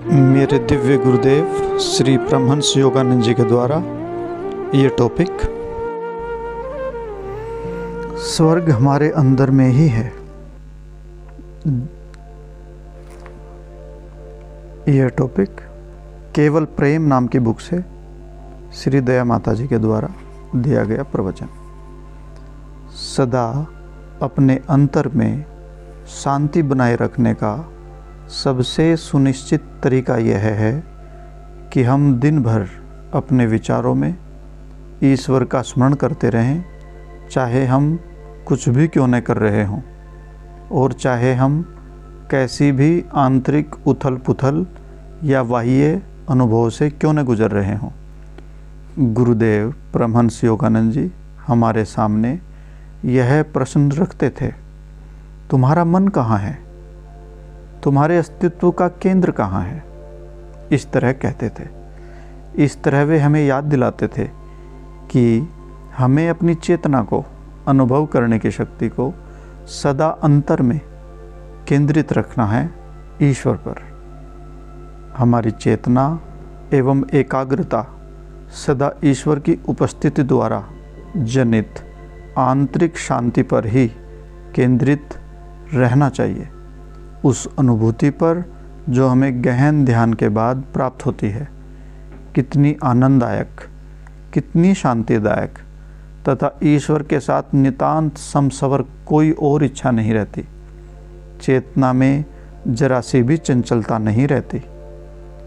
मेरे दिव्य गुरुदेव श्री परमहंस योगानंद जी के द्वारा ये टॉपिक स्वर्ग हमारे अंदर में ही है। यह टॉपिक केवल प्रेम नाम की बुक से श्री दया माता जी के द्वारा दिया गया प्रवचन। सदा अपने अंतर में शांति बनाए रखने का सबसे सुनिश्चित तरीका यह है कि हम दिन भर अपने विचारों में ईश्वर का स्मरण करते रहें, चाहे हम कुछ भी क्यों न कर रहे हों और चाहे हम कैसी भी आंतरिक उथल पुथल या बाह्य अनुभव से क्यों न गुजर रहे हों। गुरुदेव परमहंस योगानंद जी हमारे सामने यह प्रश्न रखते थे, तुम्हारा मन कहाँ है, तुम्हारे अस्तित्व का केंद्र कहाँ है। इस तरह कहते थे। इस तरह वे हमें याद दिलाते थे कि हमें अपनी चेतना को अनुभव करने की शक्ति को सदा अंतर में केंद्रित रखना है ईश्वर पर। हमारी चेतना एवं एकाग्रता सदा ईश्वर की उपस्थिति द्वारा जनित आंतरिक शांति पर ही केंद्रित रहना चाहिए, उस अनुभूति पर जो हमें गहन ध्यान के बाद प्राप्त होती है। कितनी आनंददायक, कितनी शांतिदायक तथा ईश्वर के साथ नितांत समसवर कोई और इच्छा नहीं रहती। चेतना में जरा सी भी चंचलता नहीं रहती।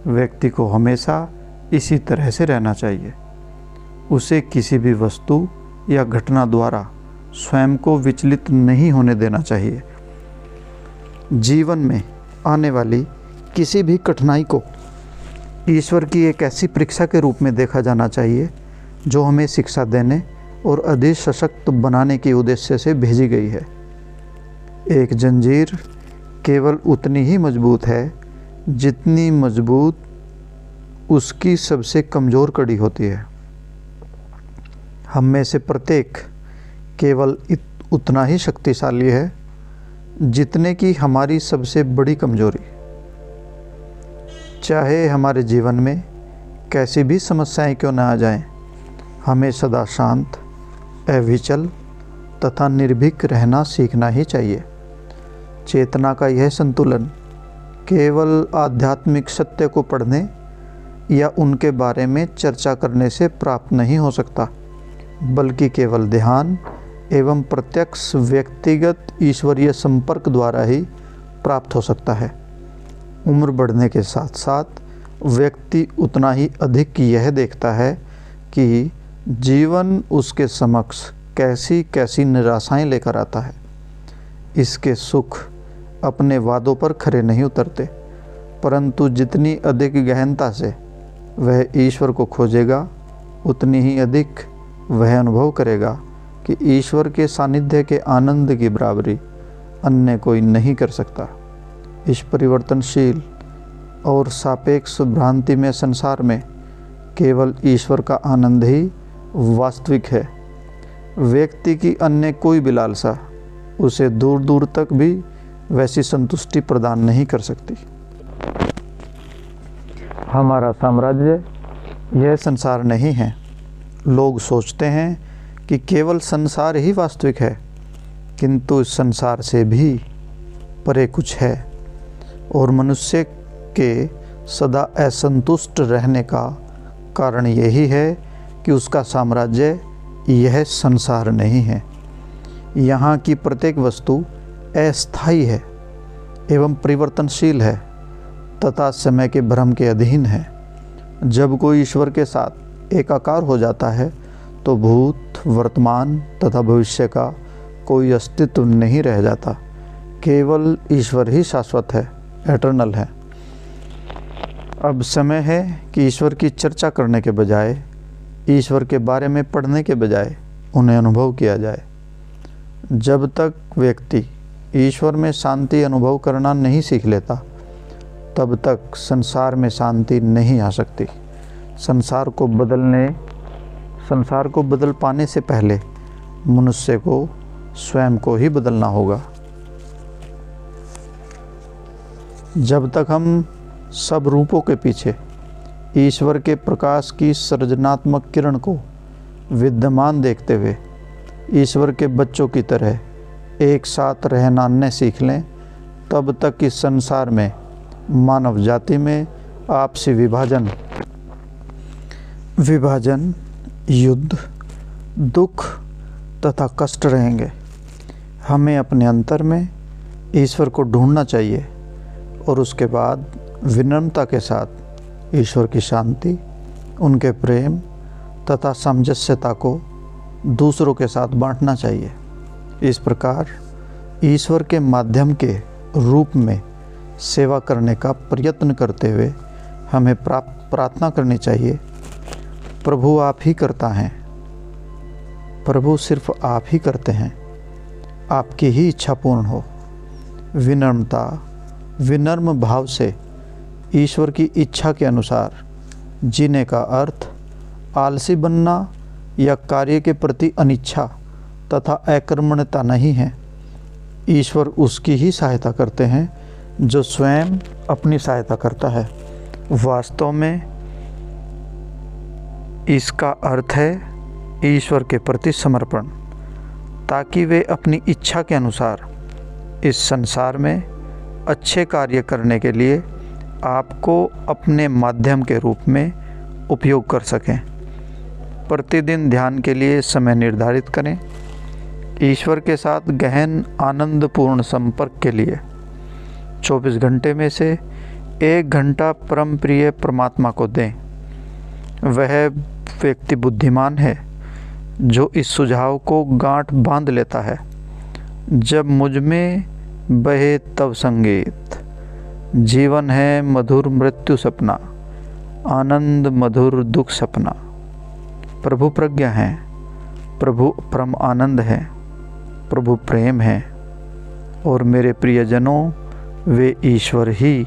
व्यक्ति को हमेशा इसी तरह से रहना चाहिए। उसे किसी भी वस्तु या घटना द्वारा स्वयं को विचलित नहीं होने देना चाहिए। जीवन में आने वाली किसी भी कठिनाई को ईश्वर की एक ऐसी परीक्षा के रूप में देखा जाना चाहिए जो हमें शिक्षा देने और अधिक सशक्त बनाने के उद्देश्य से भेजी गई है। एक जंजीर केवल उतनी ही मजबूत है जितनी मजबूत उसकी सबसे कमज़ोर कड़ी होती है। हम में से प्रत्येक केवल उतना ही शक्तिशाली है जितने की हमारी सबसे बड़ी कमजोरी। चाहे हमारे जीवन में कैसी भी समस्याएं क्यों न आ जाएं, हमें सदा शांत, अविचल तथा निर्भीक रहना सीखना ही चाहिए। चेतना का यह संतुलन केवल आध्यात्मिक सत्य को पढ़ने या उनके बारे में चर्चा करने से प्राप्त नहीं हो सकता, बल्कि केवल ध्यान एवं प्रत्यक्ष व्यक्तिगत ईश्वरीय संपर्क द्वारा ही प्राप्त हो सकता है। उम्र बढ़ने के साथ साथ व्यक्ति उतना ही अधिक यह देखता है कि जीवन उसके समक्ष कैसी कैसी निराशाएं लेकर आता है। इसके सुख अपने वादों पर खरे नहीं उतरते, परंतु जितनी अधिक गहनता से वह ईश्वर को खोजेगा, उतनी ही अधिक वह अनुभव करेगा कि ईश्वर के सानिध्य के आनंद की बराबरी अन्य कोई नहीं कर सकता। इस परिवर्तनशील और सापेक्ष भ्रांति में संसार में केवल ईश्वर का आनंद ही वास्तविक है। व्यक्ति की अन्य कोई भी लालसा उसे दूर दूर तक भी वैसी संतुष्टि प्रदान नहीं कर सकती। हमारा साम्राज्य यह संसार नहीं है। लोग सोचते हैं कि केवल संसार ही वास्तविक है, किंतु इस संसार से भी परे कुछ है और मनुष्य के सदा असंतुष्ट रहने का कारण यही है कि उसका साम्राज्य यह संसार नहीं है। यहाँ की प्रत्येक वस्तु अस्थायी है एवं परिवर्तनशील है तथा समय के भ्रम के अधीन है। जब कोई ईश्वर के साथ एकाकार हो जाता है तो भूत, वर्तमान तथा भविष्य का कोई अस्तित्व नहीं रह जाता। केवल ईश्वर ही शाश्वत है, एटर्नल है। अब समय है कि ईश्वर की चर्चा करने के बजाय, ईश्वर के बारे में पढ़ने के बजाय उन्हें अनुभव किया जाए। जब तक व्यक्ति ईश्वर में शांति अनुभव करना नहीं सीख लेता, तब तक संसार में शांति नहीं आ सकती। संसार को बदल पाने से पहले मनुष्य को स्वयं को ही बदलना होगा। जब तक हम सब रूपों के पीछे ईश्वर के प्रकाश की सृजनात्मक किरण को विद्यमान देखते हुए ईश्वर के बच्चों की तरह एक साथ रहना न सीख लें, तब तक इस संसार में मानव जाति में आपसी विभाजन, युद्ध, दुख तथा कष्ट रहेंगे। हमें अपने अंतर में ईश्वर को ढूंढना चाहिए और उसके बाद विनम्रता के साथ ईश्वर की शांति, उनके प्रेम तथा सामंजस्यता को दूसरों के साथ बांटना चाहिए। इस प्रकार ईश्वर के माध्यम के रूप में सेवा करने का प्रयत्न करते हुए हमें प्रार्थना करनी चाहिए, प्रभु आप ही करता है, प्रभु सिर्फ आप ही करते हैं, आपकी ही इच्छा पूर्ण हो। विनम्र भाव से ईश्वर की इच्छा के अनुसार जीने का अर्थ आलसी बनना या कार्य के प्रति अनिच्छा तथा अकर्मण्यता नहीं है। ईश्वर उसकी ही सहायता करते हैं जो स्वयं अपनी सहायता करता है। वास्तव में इसका अर्थ है ईश्वर के प्रति समर्पण, ताकि वे अपनी इच्छा के अनुसार इस संसार में अच्छे कार्य करने के लिए आपको अपने माध्यम के रूप में उपयोग कर सकें। प्रतिदिन ध्यान के लिए समय निर्धारित करें। ईश्वर के साथ गहन आनंदपूर्ण संपर्क के लिए 24 घंटे में से 1 घंटा परम प्रिय परमात्मा को दें। वह व्यक्ति बुद्धिमान है जो इस सुझाव को गांठ बांध लेता है। जब मुझ में बहे तब संगीत, जीवन है मधुर मृत्यु सपना, आनंद मधुर दुख सपना। प्रभु प्रज्ञा है, प्रभु परम आनंद है, प्रभु प्रेम है और मेरे प्रियजनों, वे ईश्वर ही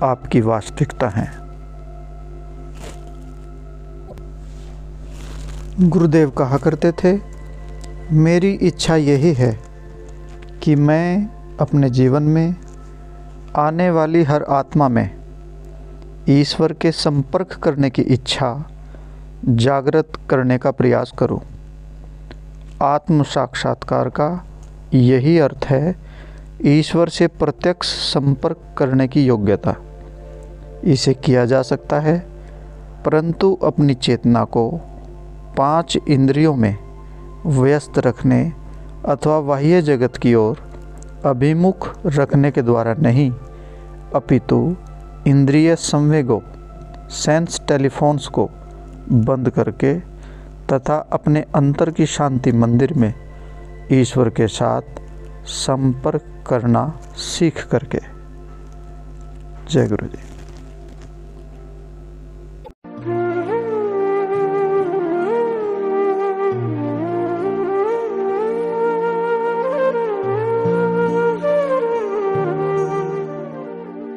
आपकी वास्तविकता हैं। गुरुदेव कहा करते थे, मेरी इच्छा यही है कि मैं अपने जीवन में आने वाली हर आत्मा में ईश्वर के संपर्क करने की इच्छा जागृत करने का प्रयास करूं। आत्म साक्षात्कार का यही अर्थ है ईश्वर से प्रत्यक्ष संपर्क करने की योग्यता। इसे किया जा सकता है, परंतु अपनी चेतना को 5 इंद्रियों में व्यस्त रखने अथवा बाह्य जगत की ओर अभिमुख रखने के द्वारा नहीं, अपितु इंद्रिय संवेगों सेंस टेलीफोन्स को बंद करके तथा अपने अंतर की शांति मंदिर में ईश्वर के साथ संपर्क करना सीख करके। जय गुरु जी।